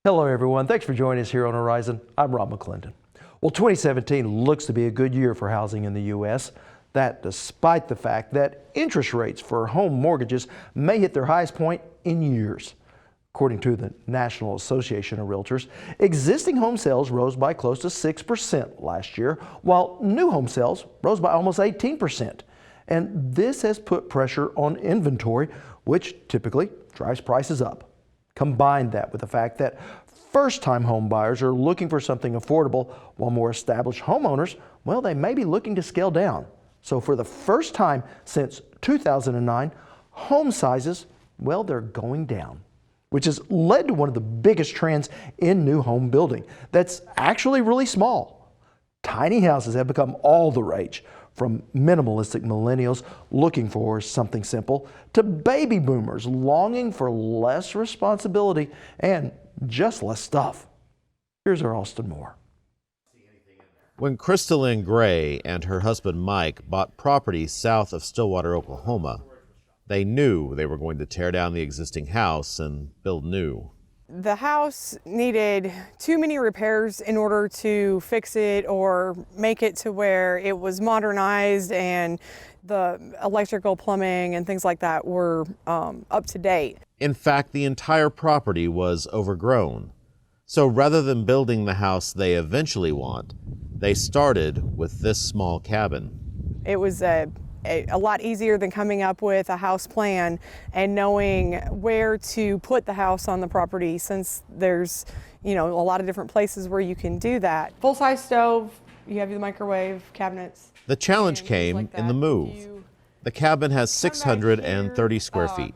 Hello everyone, thanks for joining us here on Horizon. I'm Rob McClendon. Well, 2017 looks to be a good year for housing in the U.S. That despite the fact that interest rates for home mortgages may hit their highest point in years. According to the National Association of Realtors, existing home sales rose by close to 6% last year, while new home sales rose by almost 18%. And this has put pressure on inventory, which typically drives prices up. Combine that with the fact that first-time home buyers are looking for something affordable, while more established homeowners, well, they may be looking to scale down. So for the first time since 2009, home sizes, well, they're going down, which has led to one of the biggest trends in new home building that's actually really small. Tiny houses have become all the rage, from minimalistic millennials looking for something simple to baby boomers longing for less responsibility and just less stuff. Here's our Austin Moore. When Crystalline Gray and her husband Mike bought property south of Stillwater, Oklahoma, they knew they were going to tear down the existing house and build new. The house needed too many repairs in order to fix it or make it to where it was modernized and the electrical, plumbing, and things like that were up to date. In fact, the entire property was overgrown. So rather than building the house they eventually want, they started with this small cabin. It was a lot easier than coming up with a house plan and knowing where to put the house on the property, since there's, a lot of different places where you can do that. Full-size stove, you have the microwave, cabinets. The challenge came in the move. The cabin has 630 square feet,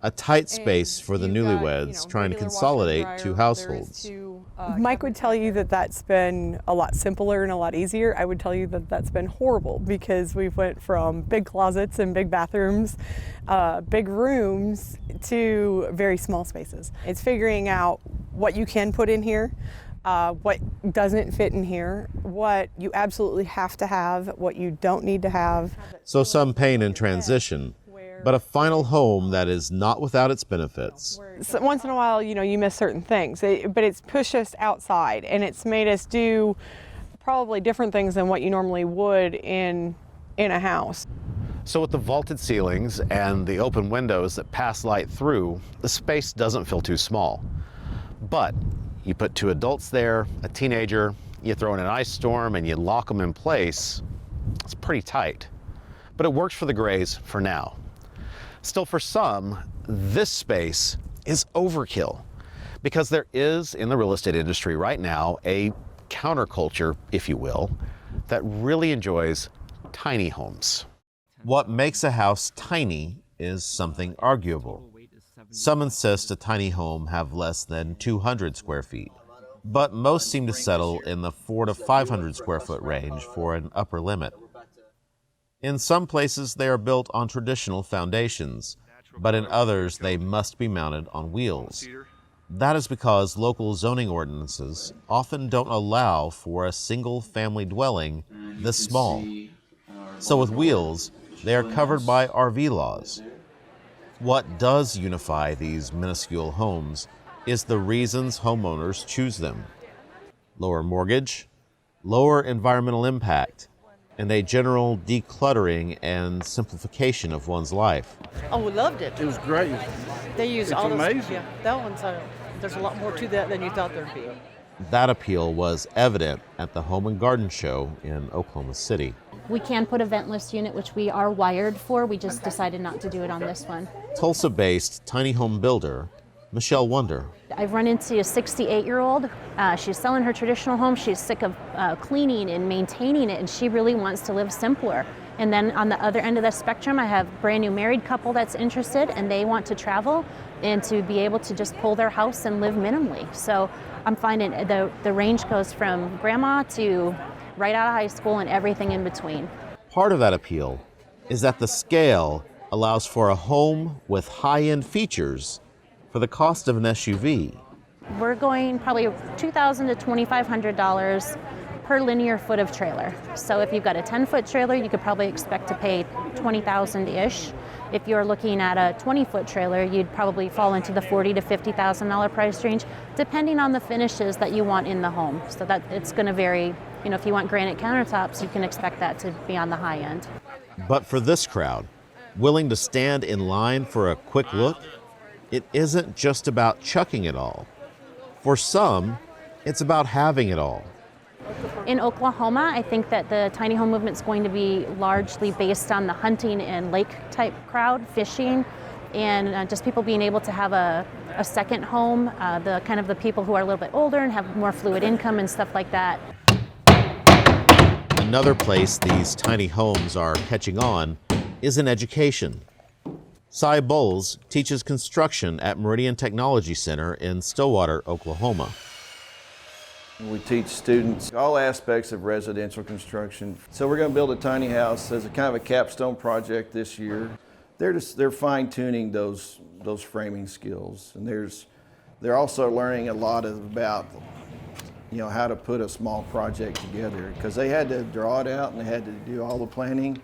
a tight space for the newlyweds trying to consolidate two households. Mike would tell you that that's been a lot simpler and a lot easier. I would tell you that that's been horrible, because we went from big closets and big bathrooms, big rooms, to very small spaces. It's figuring out what you can put in here, what doesn't fit in here, what you absolutely have to have, what you don't need to have. So some pain in transition, but a final home that is not without its benefits. So once in a while, you miss certain things, but it's pushed us outside, and it's made us do probably different things than what you normally would in a house. So with the vaulted ceilings and the open windows that pass light through, the space doesn't feel too small. But you put two adults there, a teenager, you throw in an ice storm and you lock them in place, it's pretty tight. But it works for the Grays for now. Still, for some, this space is overkill, because there is in the real estate industry right now a counterculture, if you will, that really enjoys tiny homes. What makes a house tiny is something arguable. Some insist a tiny home have less than 200 square feet, but most seem to settle in the 400 to 500 square foot range for an upper limit. In some places, they are built on traditional foundations, but in others, they must be mounted on wheels. That is because local zoning ordinances often don't allow for a single-family dwelling this small. So with wheels, they are covered by RV laws. What does unify these minuscule homes is the reasons homeowners choose them: lower mortgage, lower environmental impact, and a general decluttering and simplification of one's life. Oh, we loved it. It was great. They use It's all those. amazing. Yeah, that one's. There's a lot more to that than you thought there'd be. That appeal was evident at the Home and Garden Show in Oklahoma City. We can put a ventless unit, which we are wired for. We just decided not to do it on this one. Tulsa-based tiny home builder Michelle Wonder. I've run into a 68-year-old. She's selling her traditional home. She's sick of cleaning and maintaining it, and she really wants to live simpler. And then on the other end of the spectrum, I have a brand new married couple that's interested, and they want to travel and to be able to just pull their house and live minimally. So I'm finding the range goes from grandma to right out of high school and everything in between. Part of that appeal is that the scale allows for a home with high-end features for the cost of an SUV. We're going probably $2,000 to $2,500 per linear foot of trailer. So if you've got a 10-foot trailer, you could probably expect to pay $20,000-ish. If you're looking at a 20-foot trailer, you'd probably fall into the $40,000 to $50,000 price range, depending on the finishes that you want in the home. So that it's going to vary. You know, if you want granite countertops, you can expect that to be on the high end. But for this crowd, willing to stand in line for a quick look, it isn't just about chucking it all. For some, it's about having it all. In Oklahoma, I think that the tiny home movement is going to be largely based on the hunting and lake type crowd, fishing, and just people being able to have a second home, the kind of the people who are a little bit older and have more fluid income and stuff like that. Another place these tiny homes are catching on is in education. Cy Bowles teaches construction at Meridian Technology Center in Stillwater, Oklahoma. We teach students all aspects of residential construction. So we're going to build a tiny house as a kind of a capstone project this year. They're fine-tuning those framing skills, and they're also learning a lot about how to put a small project together, because they had to draw it out and they had to do all the planning,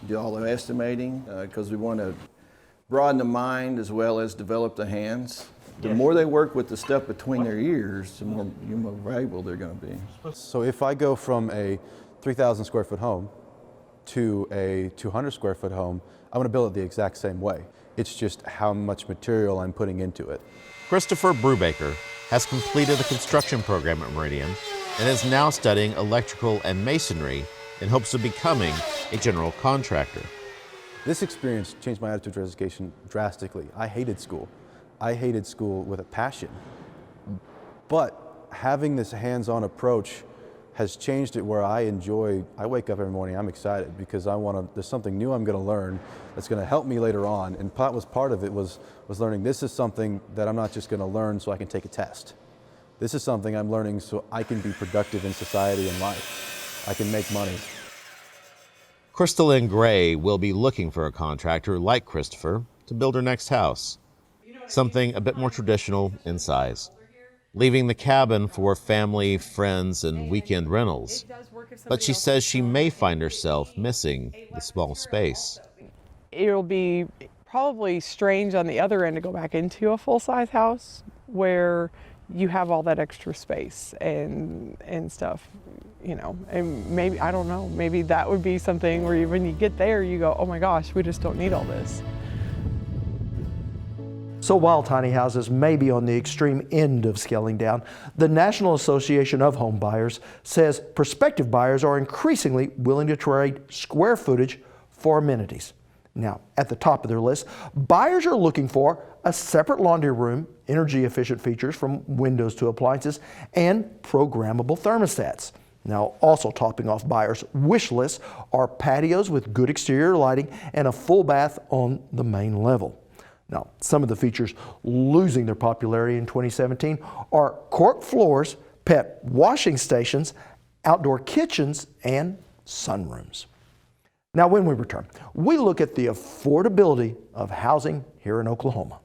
do all the estimating, because we want to broaden the mind as well as develop the hands. The more they work with the stuff between their ears, the more valuable they're going to be. So if I go from a 3,000 square foot home to a 200 square foot home, I'm going to build it the exact same way. It's just how much material I'm putting into it. Christopher Brubaker has completed the construction program at Meridian and is now studying electrical and masonry in hopes of becoming a general contractor. This experience changed my attitude to education drastically. I hated school. I hated school with a passion. But having this hands-on approach has changed it where I wake up every morning, I'm excited because there's something new I'm going to learn that's going to help me later on. And that was part of it was learning this is something that I'm not just going to learn so I can take a test. This is something I'm learning so I can be productive in society and life. I can make money. Crystalline Gray will be looking for a contractor like Christopher to build her next house. Something a bit more traditional in size, leaving the cabin for family, friends, and weekend rentals. But she says she may find herself missing the small space. It'll be probably strange on the other end to go back into a full-size house where you have all that extra space and stuff, and maybe, I don't know, maybe that would be something where when you get there, you go, oh my gosh, we just don't need all this. So while tiny houses may be on the extreme end of scaling down, the National Association of Home Buyers says prospective buyers are increasingly willing to trade square footage for amenities. Now, at the top of their list, buyers are looking for a separate laundry room, energy-efficient features from windows to appliances, and programmable thermostats. Now, also topping off buyers' wish lists are patios with good exterior lighting and a full bath on the main level. Now, some of the features losing their popularity in 2017 are cork floors, pet washing stations, outdoor kitchens, and sunrooms. Now, when we return, we look at the affordability of housing here in Oklahoma.